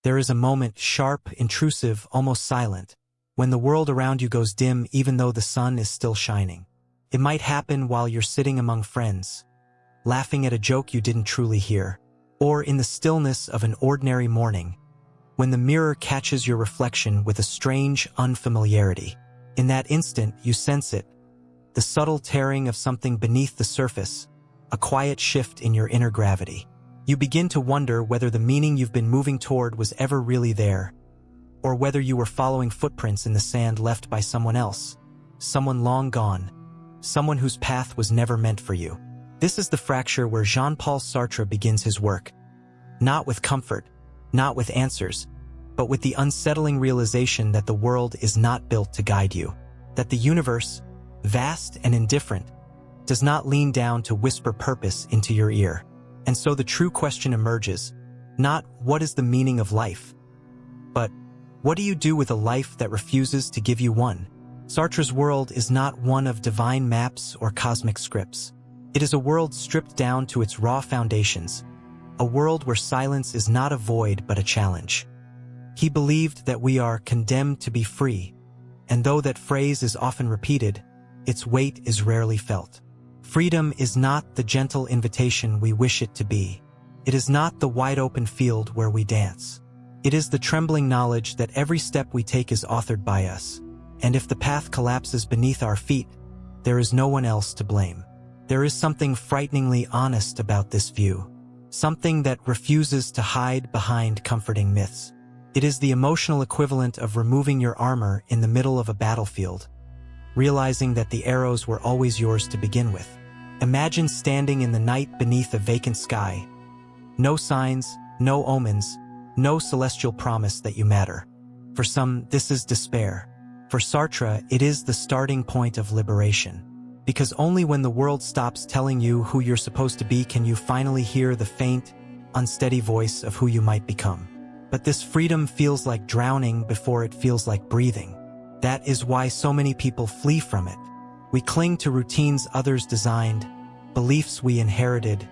There is a moment, sharp, intrusive, almost silent, when the world around you goes dim even though the sun is still shining. It might happen while you're sitting among friends, laughing at a joke you didn't truly hear, or in the stillness of an ordinary morning, when the mirror catches your reflection with a strange unfamiliarity. In that instant, you sense it, the subtle tearing of something beneath the surface, a quiet shift in your inner gravity. You begin to wonder whether the meaning you've been moving toward was ever really there, or whether you were following footprints in the sand left by someone else, someone long gone, someone whose path was never meant for you. This is the fracture where Jean-Paul Sartre begins his work, not with comfort, not with answers, but with the unsettling realization that the world is not built to guide you, that the universe, vast and indifferent, does not lean down to whisper purpose into your ear. And so the true question emerges, not what is the meaning of life, but what do you do with a life that refuses to give you one? Sartre's world is not one of divine maps or cosmic scripts. It is a world stripped down to its raw foundations, a world where silence is not a void but a challenge. He believed that we are condemned to be free, and though that phrase is often repeated, its weight is rarely felt. Freedom is not the gentle invitation we wish it to be. It is not the wide-open field where we dance. It is the trembling knowledge that every step we take is authored by us, and if the path collapses beneath our feet, there is no one else to blame. There is something frighteningly honest about this view, something that refuses to hide behind comforting myths. It is the emotional equivalent of removing your armor in the middle of a battlefield, realizing that the arrows were always yours to begin with. Imagine standing in the night beneath a vacant sky. No signs, no omens, no celestial promise that you matter. For some, this is despair. For Sartre, it is the starting point of liberation. Because only when the world stops telling you who you're supposed to be can you finally hear the faint, unsteady voice of who you might become. But this freedom feels like drowning before it feels like breathing. That is why so many people flee from it. We cling to routines others designed, beliefs we inherited,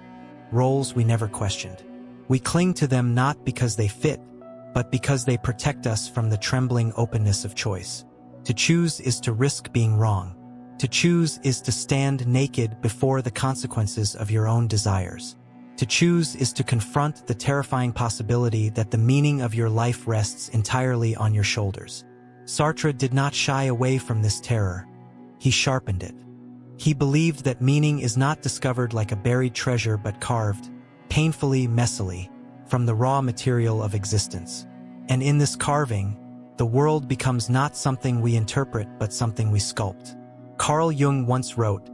roles we never questioned. We cling to them not because they fit, but because they protect us from the trembling openness of choice. To choose is to risk being wrong. To choose is to stand naked before the consequences of your own desires. To choose is to confront the terrifying possibility that the meaning of your life rests entirely on your shoulders. Sartre did not shy away from this terror. He sharpened it. He believed that meaning is not discovered like a buried treasure but carved, painfully, messily, from the raw material of existence. And in this carving, the world becomes not something we interpret but something we sculpt. Carl Jung once wrote,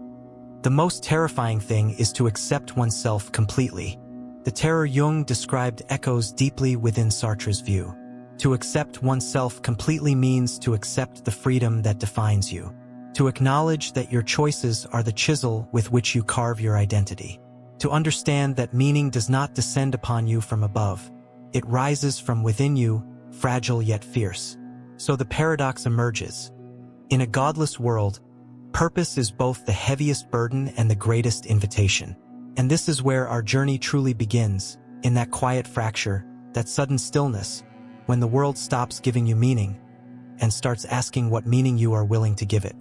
"The most terrifying thing is to accept oneself completely." The terror Jung described echoes deeply within Sartre's view. To accept oneself completely means to accept the freedom that defines you. To acknowledge that your choices are the chisel with which you carve your identity. To understand that meaning does not descend upon you from above. It rises from within you, fragile yet fierce. So the paradox emerges. In a godless world, purpose is both the heaviest burden and the greatest invitation. And this is where our journey truly begins, in that quiet fracture, that sudden stillness, when the world stops giving you meaning and starts asking what meaning you are willing to give it.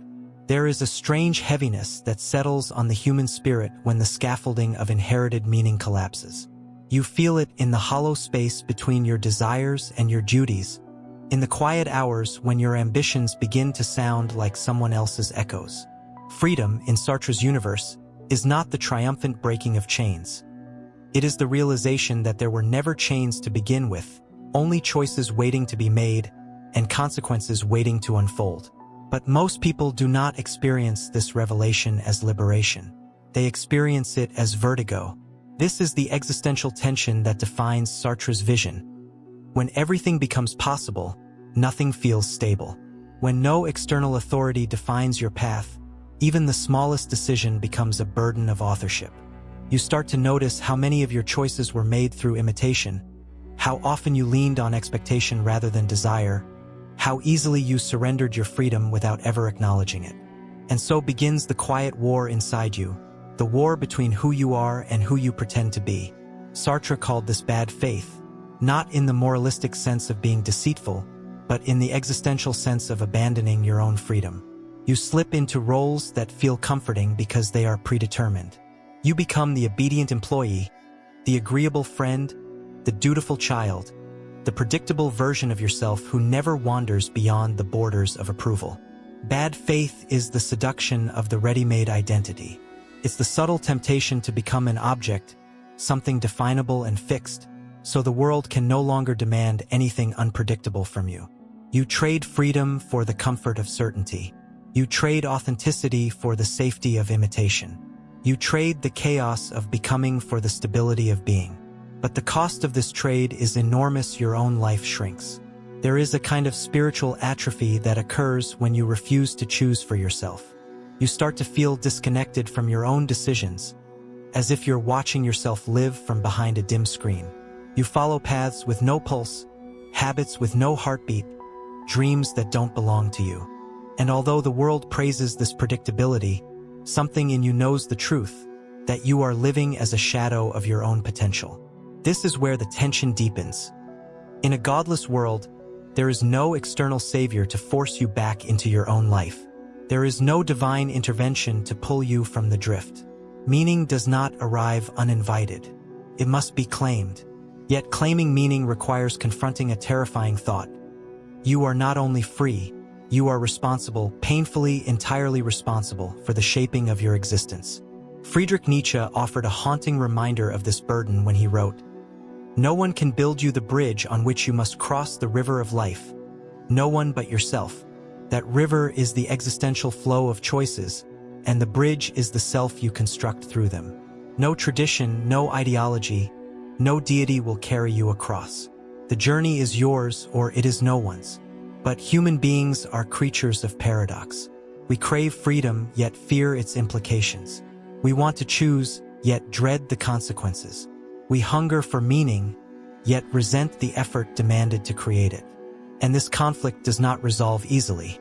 There is a strange heaviness that settles on the human spirit when the scaffolding of inherited meaning collapses. You feel it in the hollow space between your desires and your duties, in the quiet hours when your ambitions begin to sound like someone else's echoes. Freedom, in Sartre's universe, is not the triumphant breaking of chains. It is the realization that there were never chains to begin with, only choices waiting to be made and consequences waiting to unfold. But most people do not experience this revelation as liberation. They experience it as vertigo. This is the existential tension that defines Sartre's vision. When everything becomes possible, nothing feels stable. When no external authority defines your path, even the smallest decision becomes a burden of authorship. You start to notice how many of your choices were made through imitation, how often you leaned on expectation rather than desire, how easily you surrendered your freedom without ever acknowledging it. And so begins the quiet war inside you, the war between who you are and who you pretend to be. Sartre called this bad faith, not in the moralistic sense of being deceitful, but in the existential sense of abandoning your own freedom. You slip into roles that feel comforting because they are predetermined. You become the obedient employee, the agreeable friend, the dutiful child, the predictable version of yourself who never wanders beyond the borders of approval. Bad faith is the seduction of the ready-made identity. It's the subtle temptation to become an object, something definable and fixed, so the world can no longer demand anything unpredictable from you. You trade freedom for the comfort of certainty. You trade authenticity for the safety of imitation. You trade the chaos of becoming for the stability of being. But the cost of this trade is enormous. Your own life shrinks. There is a kind of spiritual atrophy that occurs when you refuse to choose for yourself. You start to feel disconnected from your own decisions, as if you're watching yourself live from behind a dim screen. You follow paths with no pulse, habits with no heartbeat, dreams that don't belong to you. And although the world praises this predictability, something in you knows the truth, that you are living as a shadow of your own potential. This is where the tension deepens. In a godless world, there is no external savior to force you back into your own life. There is no divine intervention to pull you from the drift. Meaning does not arrive uninvited. It must be claimed. Yet claiming meaning requires confronting a terrifying thought. You are not only free, you are responsible, painfully, entirely responsible for the shaping of your existence. Friedrich Nietzsche offered a haunting reminder of this burden when he wrote, "No one can build you the bridge on which you must cross the river of life. No one but yourself. That river is the existential flow of choices, and the bridge is the self you construct through them. No tradition, no ideology, no deity will carry you across. The journey is yours or it is no one's. But human beings are creatures of paradox. We crave freedom, yet fear its implications. We want to choose, yet dread the consequences. We hunger for meaning, yet resent the effort demanded to create it. And this conflict does not resolve easily.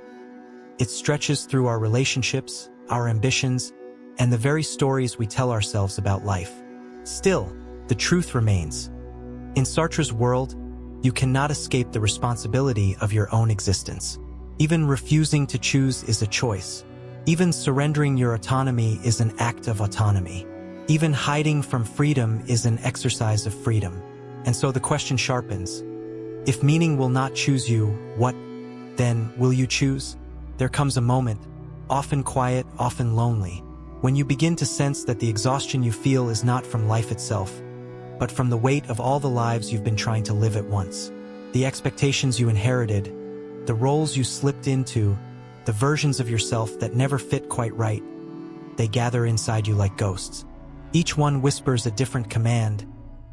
It stretches through our relationships, our ambitions, and the very stories we tell ourselves about life. Still, the truth remains. In Sartre's world, you cannot escape the responsibility of your own existence. Even refusing to choose is a choice. Even surrendering your autonomy is an act of autonomy. Even hiding from freedom is an exercise of freedom. And so the question sharpens. If meaning will not choose you, what, then, will you choose? There comes a moment, often quiet, often lonely, when you begin to sense that the exhaustion you feel is not from life itself, but from the weight of all the lives you've been trying to live at once. The expectations you inherited, the roles you slipped into, the versions of yourself that never fit quite right, they gather inside you like ghosts. Each one whispers a different command,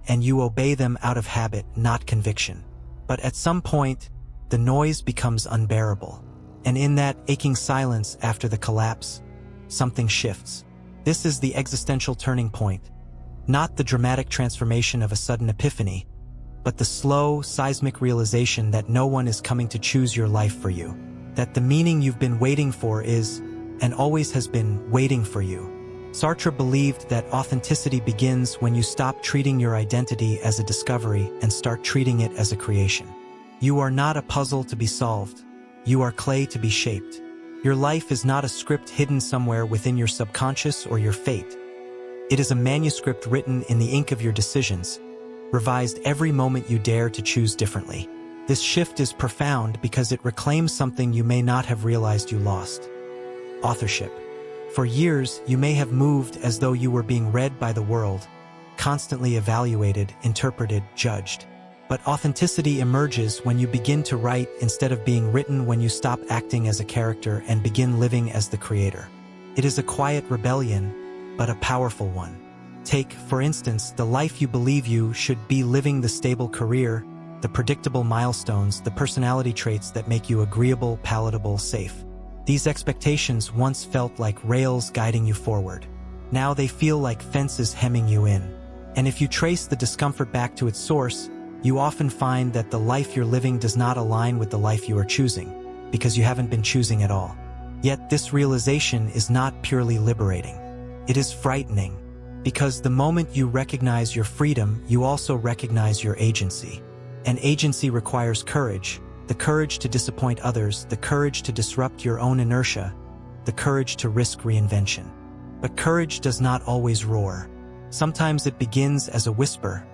and you obey them out of habit, not conviction. But at some point, the noise becomes unbearable. And in that aching silence after the collapse, something shifts. This is the existential turning point. Not the dramatic transformation of a sudden epiphany, but the slow, seismic realization that no one is coming to choose your life for you. That the meaning you've been waiting for is, and always has been, waiting for you. Sartre believed that authenticity begins when you stop treating your identity as a discovery and start treating it as a creation. You are not a puzzle to be solved. You are clay to be shaped. Your life is not a script hidden somewhere within your subconscious or your fate. It is a manuscript written in the ink of your decisions, revised every moment you dare to choose differently. This shift is profound because it reclaims something you may not have realized you lost. Authorship. For years, you may have moved as though you were being read by the world, constantly evaluated, interpreted, judged. But authenticity emerges when you begin to write instead of being written, when you stop acting as a character and begin living as the creator. It is a quiet rebellion, but a powerful one. Take, for instance, the life you believe you should be living, the stable career, the predictable milestones, the personality traits that make you agreeable, palatable, safe. These expectations once felt like rails guiding you forward. Now they feel like fences hemming you in. And if you trace the discomfort back to its source, you often find that the life you're living does not align with the life you are choosing, because you haven't been choosing at all. Yet this realization is not purely liberating. It is frightening, because the moment you recognize your freedom, you also recognize your agency. And agency requires courage, the courage to disappoint others, the courage to disrupt your own inertia, the courage to risk reinvention. But courage does not always roar. Sometimes it begins as a whisper.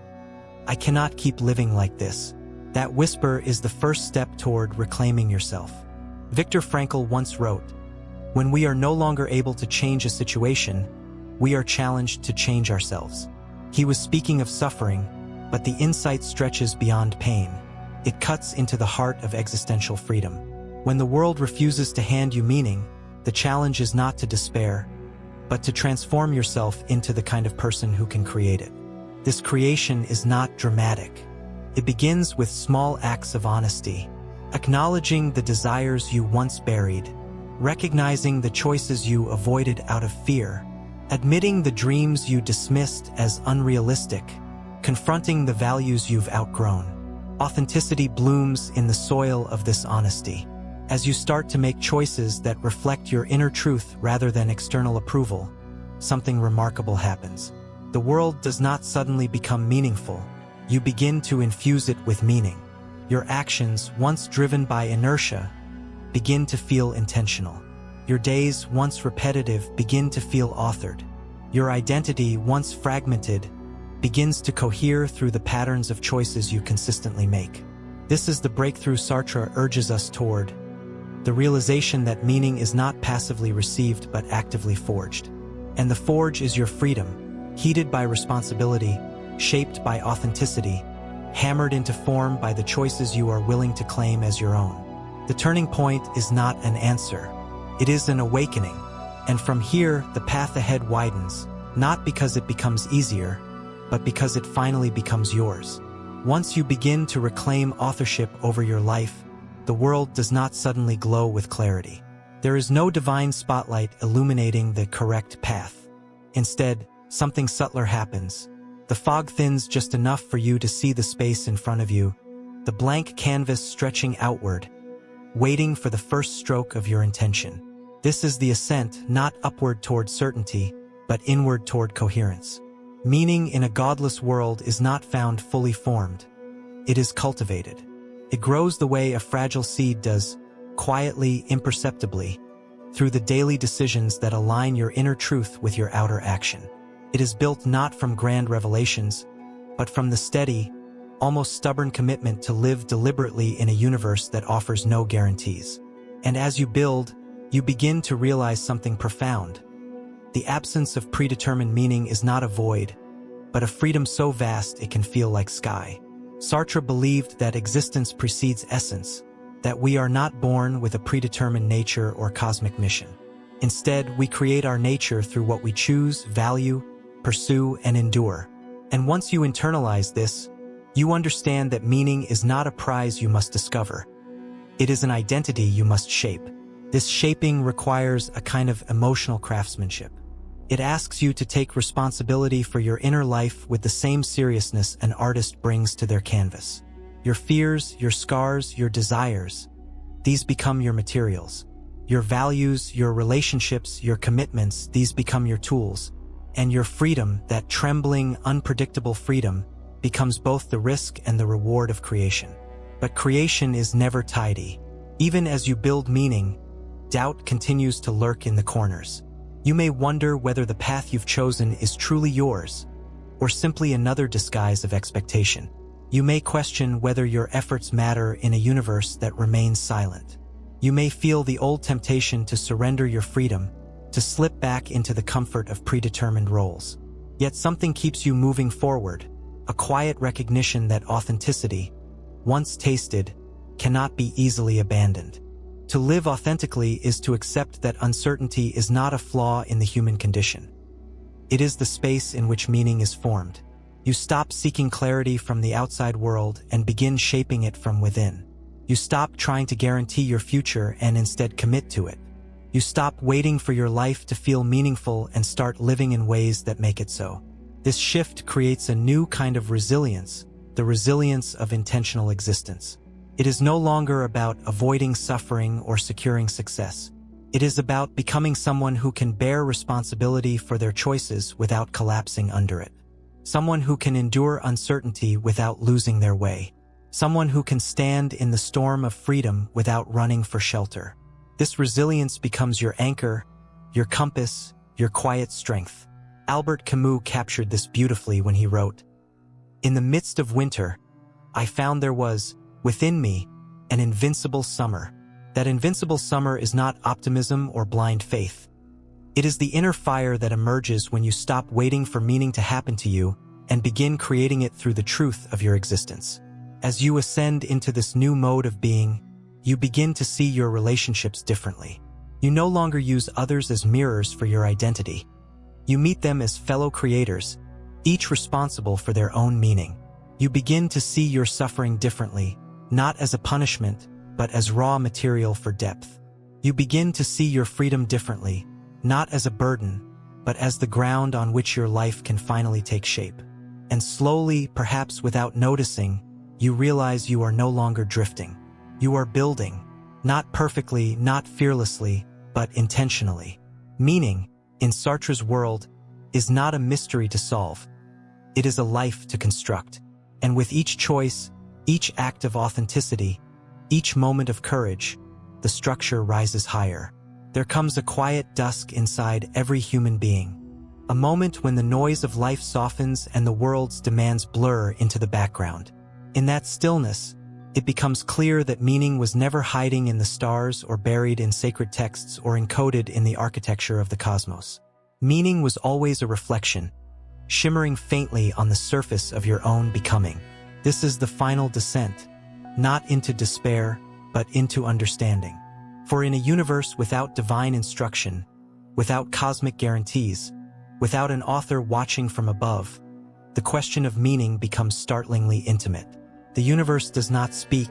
I cannot keep living like this. That whisper is the first step toward reclaiming yourself. Viktor Frankl once wrote, "When we are no longer able to change a situation, we are challenged to change ourselves." He was speaking of suffering, but the insight stretches beyond pain. It cuts into the heart of existential freedom. When the world refuses to hand you meaning, the challenge is not to despair, but to transform yourself into the kind of person who can create it. This creation is not dramatic. It begins with small acts of honesty, acknowledging the desires you once buried, recognizing the choices you avoided out of fear, admitting the dreams you dismissed as unrealistic, confronting the values you've outgrown. Authenticity blooms in the soil of this honesty. As you start to make choices that reflect your inner truth rather than external approval, something remarkable happens. The world does not suddenly become meaningful. You begin to infuse it with meaning. Your actions, once driven by inertia, begin to feel intentional. Your days, once repetitive, begin to feel authored. Your identity, once fragmented, begins to cohere through the patterns of choices you consistently make. This is the breakthrough Sartre urges us toward, the realization that meaning is not passively received but actively forged. And the forge is your freedom, heated by responsibility, shaped by authenticity, hammered into form by the choices you are willing to claim as your own. The turning point is not an answer. It is an awakening. And from here, the path ahead widens, not because it becomes easier, but because it finally becomes yours. Once you begin to reclaim authorship over your life, the world does not suddenly glow with clarity. There is no divine spotlight illuminating the correct path. Instead, something subtler happens. The fog thins just enough for you to see the space in front of you, the blank canvas stretching outward, waiting for the first stroke of your intention. This is the ascent, not upward toward certainty, but inward toward coherence. Meaning in a godless world is not found fully formed. It is cultivated. It grows the way a fragile seed does, quietly, imperceptibly, through the daily decisions that align your inner truth with your outer action. It is built not from grand revelations, but from the steady, almost stubborn commitment to live deliberately in a universe that offers no guarantees. And as you build, you begin to realize something profound. The absence of predetermined meaning is not a void, but a freedom so vast it can feel like sky. Sartre believed that existence precedes essence, that we are not born with a predetermined nature or cosmic mission. Instead, we create our nature through what we choose, value, pursue, and endure. And once you internalize this, you understand that meaning is not a prize you must discover. It is an identity you must shape. This shaping requires a kind of emotional craftsmanship. It asks you to take responsibility for your inner life with the same seriousness an artist brings to their canvas. Your fears, your scars, your desires, these become your materials. Your values, your relationships, your commitments, these become your tools. And your freedom, that trembling, unpredictable freedom, becomes both the risk and the reward of creation. But creation is never tidy. Even as you build meaning, doubt continues to lurk in the corners. You may wonder whether the path you've chosen is truly yours, or simply another disguise of expectation. You may question whether your efforts matter in a universe that remains silent. You may feel the old temptation to surrender your freedom, to slip back into the comfort of predetermined roles. Yet something keeps you moving forward, a quiet recognition that authenticity, once tasted, cannot be easily abandoned. To live authentically is to accept that uncertainty is not a flaw in the human condition. It is the space in which meaning is formed. You stop seeking clarity from the outside world and begin shaping it from within. You stop trying to guarantee your future and instead commit to it. You stop waiting for your life to feel meaningful and start living in ways that make it so. This shift creates a new kind of resilience, the resilience of intentional existence. It is no longer about avoiding suffering or securing success. It is about becoming someone who can bear responsibility for their choices without collapsing under it. Someone who can endure uncertainty without losing their way. someone who can stand in the storm of freedom without running for shelter. This resilience becomes your anchor, your compass, your quiet strength. Albert Camus captured this beautifully when he wrote, "In the midst of winter, I found there was, within me, an invincible summer. That invincible summer is not optimism or blind faith. It is the inner fire that emerges when you stop waiting for meaning to happen to you and begin creating it through the truth of your existence. As you ascend into this new mode of being, you begin to see your relationships differently. You no longer use others as mirrors for your identity. You meet them as fellow creators, each responsible for their own meaning. You begin to see your suffering differently, not as a punishment, but as raw material for depth. You begin to see your freedom differently, not as a burden, but as the ground on which your life can finally take shape. And slowly, perhaps without noticing, you realize you are no longer drifting. You are building, not perfectly, not fearlessly, but intentionally. Meaning, in Sartre's world, is not a mystery to solve. It is a life to construct. And with each choice, each act of authenticity, each moment of courage, the structure rises higher. There comes a quiet dusk inside every human being. A moment when the noise of life softens and the world's demands blur into the background. In that stillness, it becomes clear that meaning was never hiding in the stars or buried in sacred texts or encoded in the architecture of the cosmos. Meaning was always a reflection, shimmering faintly on the surface of your own becoming. This is the final descent, not into despair, but into understanding. For in a universe without divine instruction, without cosmic guarantees, without an author watching from above, the question of meaning becomes startlingly intimate. The universe does not speak,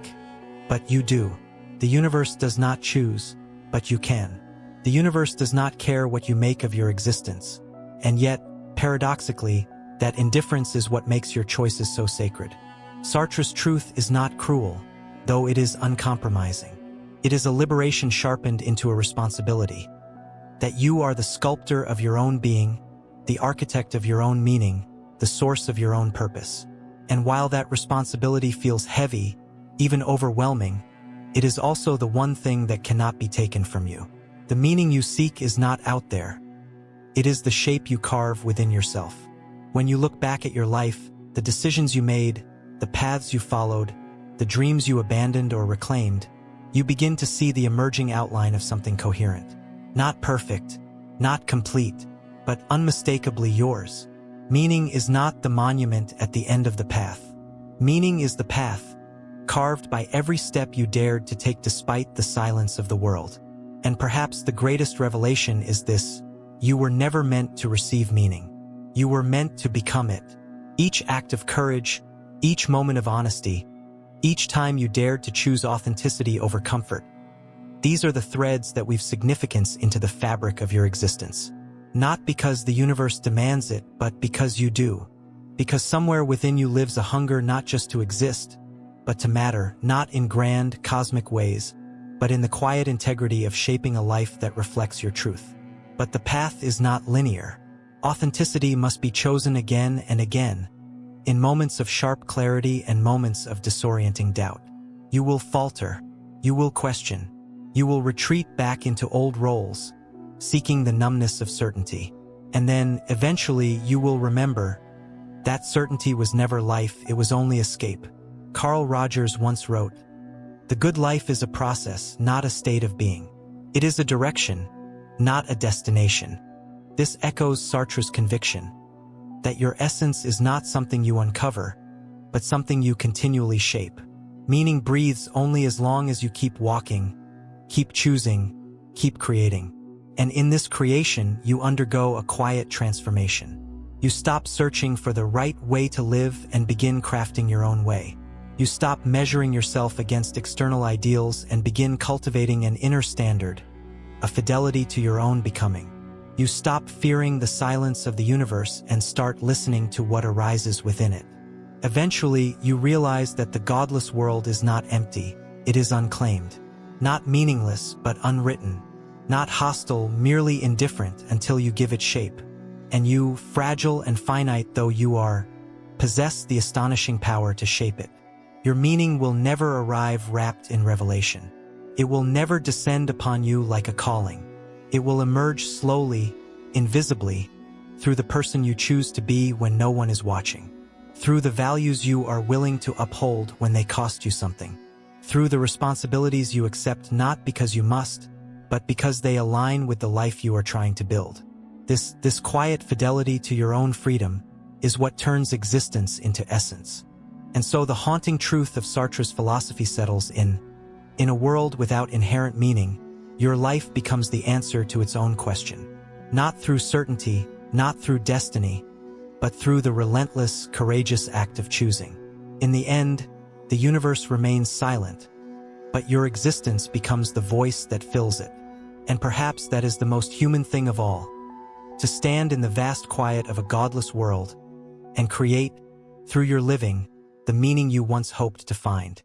but you do. The universe does not choose, but you can. The universe does not care what you make of your existence. And yet, paradoxically, that indifference is what makes your choices so sacred. Sartre's truth is not cruel, though it is uncompromising. It is a liberation sharpened into a responsibility. That you are the sculptor of your own being, the architect of your own meaning, the source of your own purpose. And while that responsibility feels heavy, even overwhelming, it is also the one thing that cannot be taken from you. The meaning you seek is not out there. It is the shape you carve within yourself. When you look back at your life, the decisions you made, the paths you followed, the dreams you abandoned or reclaimed, you begin to see the emerging outline of something coherent. Not perfect, not complete, but unmistakably yours. Meaning is not the monument at the end of the path. Meaning is the path, carved by every step you dared to take despite the silence of the world. And perhaps the greatest revelation is this: you were never meant to receive meaning. You were meant to become it. Each act of courage, each moment of honesty, each time you dared to choose authenticity over comfort. These are the threads that weave significance into the fabric of your existence. Not because the universe demands it, but because you do. Because somewhere within you lives a hunger not just to exist, but to matter, not in grand, cosmic ways, but in the quiet integrity of shaping a life that reflects your truth. But the path is not linear. Authenticity must be chosen again and again, in moments of sharp clarity and moments of disorienting doubt. You will falter. You will question. You will retreat back into old roles, seeking the numbness of certainty. And then, eventually, you will remember that certainty was never life, it was only escape. Carl Rogers once wrote, "The good life is a process, not a state of being. It is a direction, not a destination." This echoes Sartre's conviction that your essence is not something you uncover, but something you continually shape. Meaning breathes only as long as you keep walking, keep choosing, keep creating. And in this creation, you undergo a quiet transformation. You stop searching for the right way to live and begin crafting your own way. You stop measuring yourself against external ideals and begin cultivating an inner standard, a fidelity to your own becoming. You stop fearing the silence of the universe and start listening to what arises within it. Eventually, you realize that the godless world is not empty, it is unclaimed. Not meaningless, but unwritten. Not hostile, merely indifferent until you give it shape. And you, fragile and finite though you are, possess the astonishing power to shape it. Your meaning will never arrive wrapped in revelation. It will never descend upon you like a calling. It will emerge slowly, invisibly, through the person you choose to be when no one is watching. Through the values you are willing to uphold when they cost you something. Through the responsibilities you accept not because you must, but because they align with the life you are trying to build. This quiet fidelity to your own freedom is what turns existence into essence. And so the haunting truth of Sartre's philosophy settles in. In a world without inherent meaning, your life becomes the answer to its own question. Not through certainty, not through destiny, but through the relentless, courageous act of choosing. In the end, the universe remains silent, but your existence becomes the voice that fills it. And perhaps that is the most human thing of all, to stand in the vast quiet of a godless world and create, through your living, the meaning you once hoped to find.